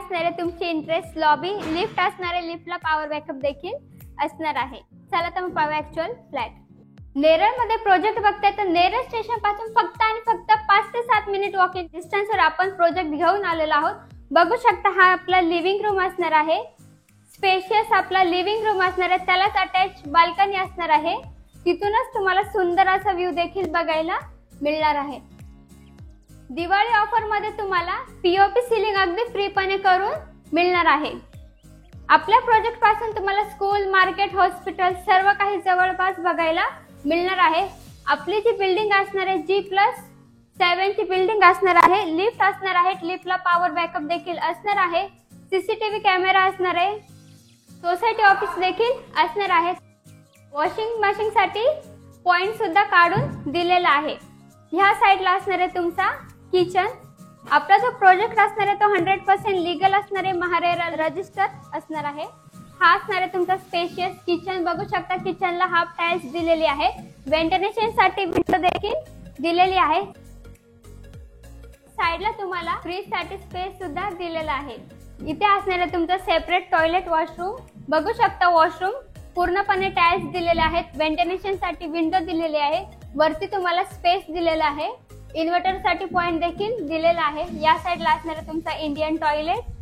असणार आहे तुमची इंटरेस्ट लॉबी, लिफ्ट असणार आहे, लिफ्टला पॉवर बॅकअप देखील असणार आहे. चला तर मग पाहूया ऍक्च्युअल फ्लॅट. नेरळमध्ये प्रोजेक्ट बघताय तर नेरळ स्टेशन पासून फक्त आणि फक्त 5 ते 7 मिनिट वॉकिंग डिस्टन्सवर आपण प्रोजेक्ट घेऊन आलेलो आहोत. बघू शकता हा आपला लिव्हिंग रूम असणार आहे. स्पेशियस आपला लिव्हिंग रूम असणार आहे, त्यालाच अटॅच बाल्कनी असणार आहे. तिथूनच तुम्हाला सुंदर असा व्ह्यू देखील बघायला मिळणार आहे. दिवाळी ऑफर मध्ये तुम्हाला पीओपी सिलिंग अगदी फ्रीपणे करून मिळणार आहे. आपल्या प्रोजेक्ट पासून तुम्हाला स्कूल, मार्केट, हॉस्पिटल सर्व काही जवळपास बघायला मिळणार आहे. आपली जी बिल्डिंग असणार आहे G+7 ची बिल्डिंग असणार आहे. लिफ्ट असणार आहे, लिफ्टला पॉवर बॅकअप देखील असणार आहे. सीसीटीव्ही कॅमेरा असणार आहे. सोसायटी ऑफिस देखील असणार आहे. वॉशिंग मशीन साठी पॉइंट सुद्धा काढून दिलेला आहे. ह्या साइडला असणार आहे तुमचा किचन. आपला जो प्रोजेक्ट असणार आहे तो 100% लीगल असणार आहे, महारेरा रजिस्टर असणार आहे. हा असणार आहे तुमचा स्पेशियस किचन. बघू शकता किचनला हाफ टाइल्स दिलेली आहे. व्हेंटिलेशन साठी विंडो देखील दिलेली आहे. साइडला तुम्हाला फ्रीज साठी स्पेस सुद्धा दिलेला आहे. इथे असणार आहे तुमचा सेपरेट टॉयलेट, वॉशरूम. बघू शकता वॉशरूम पूर्णपणे टाइल्स दिलेले आहेत. व्हेंटिलेशन साठी विंडो दिलेली आहे. वरती तुम्हाला स्पेस दिलेला आहे. इन्व्हर्टर साठी पॉइंट देखील दिलेला आहे. या साइडला असणार आहे तुमचा इंडियन टॉयलेट.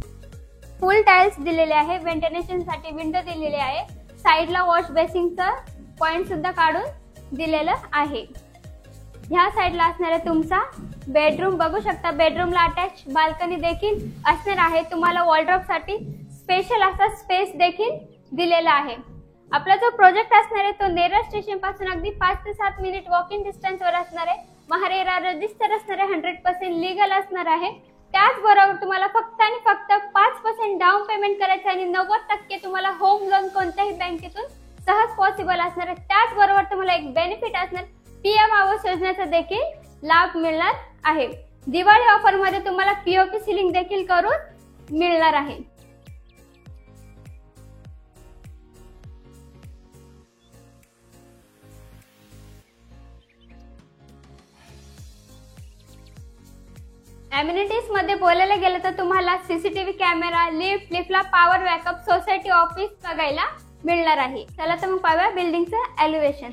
फुल टाइल्स दिलेले आहे. व्हेंटिलेशन साठी विंडो दिलेली आहे. साइडला वॉश बेसिनचा पॉइंट सुद्धा काढून दिलेलं आहे. ह्या साइडला असणार आहे तुमचा बेडरूम. बघू शकता बेडरूमला अटॅच बाल्कनी देखील असणार आहे. तुम्हाला वॉर्डरोब साठी स्पेशल असा स्पेस देखील दिलेला आहे. आपला जो प्रोजेक्ट असणार आहे तो नेरळ स्टेशन पासून अगदी 5 ते 7 मिनिट वॉकिंग डिस्टन्स वर असणार आहे. महारेरा रजिस्टर असणार आहे. 100% लीगल असणार आहे. त्याचबरोबर तुम्हाला फक्त आणि फक्त 5% डाऊन पेमेंट करायचं आणि 90% तुम्हाला होम लोन कोणत्याही बँकेतून सहज पॉसिबल असणार आहे. त्याचबरोबर तुम्हाला एक बेनिफिट असणार, पीएम आवास योजनेचा देखील लाभ मिळणार आहे. दिवाळी ऑफर मध्ये तुम्हाला पीओपी सिलिंग देखील करून मिळणार आहे. अम्युनिटीज मध्ये बोलायला गेलं तर तुम्हाला सीसीटीव्ही कॅमेरा, लिफ्ट, लिफ्टला पॉवर बॅकअप, सोसायटी ऑफिस बघायला मिळणार आहे. चला तर मग पाहूया बिल्डिंगचं एलिव्हेशन.